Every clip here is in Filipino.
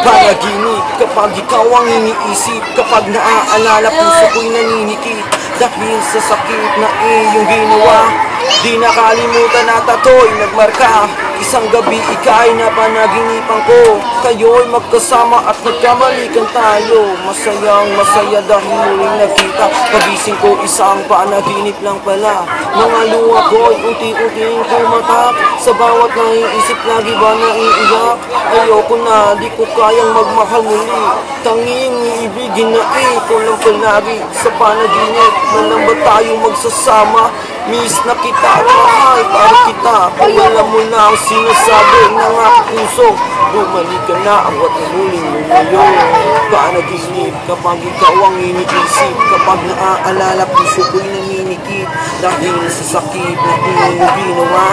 Panaginip kapag ikaw ang iniisip, kapag naaalala puso ko'y naninikip. Dahil sa sakit na iyong ginawa, di nakalimutan na tato'y nagmarka. Isang gabi ika'y napanaginipan ko, kayo'y magkasama at nagkamalikan tayo. Masayang masaya dahil muling nakita. Pagising ko isang panaginip lang pala. Mga luha ko'y unti-unting kumatak. Sa bawat naiisip lagi ba naiiyak? Ayoko na, di ko kayang magmahal muli. Tanging iibigin na ikaw lang palagi. Sa panaginip na lang ba tayo magsasama? Miss na kita, mahal para kita. Kung alam mo na ang sinasabi ng aking puso, bumalik ka na at muling lumayo. Panaginip kapag ikaw ang iniisip, kapag naaalala puso ko'y naninikip. Dahil sa sakit na iyong ginawa,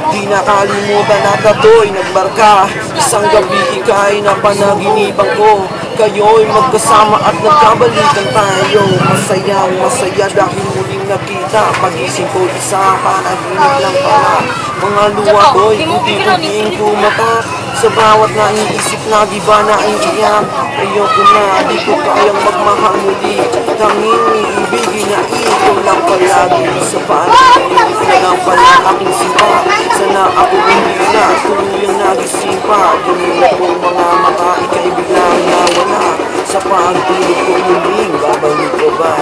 di nakalimutan na tato'y nagmarka. Isang gabi ika'y napanaginipan ko, kayo'y magkasama at nagkabalikan tayo. Masayang masaya dahil muling nakita. Pagising ko isang panaginip lang pala. Mga luha ko'y unti-unting tumatak. Sa bawat naiisip na di ba naiiyak? Ayoko na, di ko kayang magmahal muli. Tanging iibigin na ikaw lang palagi. Sa panaginip na lang pala aking simpa. Sana ako hindi na tuluyang nagising pa. Ganun akong mga mata, ika'y biglang nawala. Sa pagtulog ko muling babalik ko ba?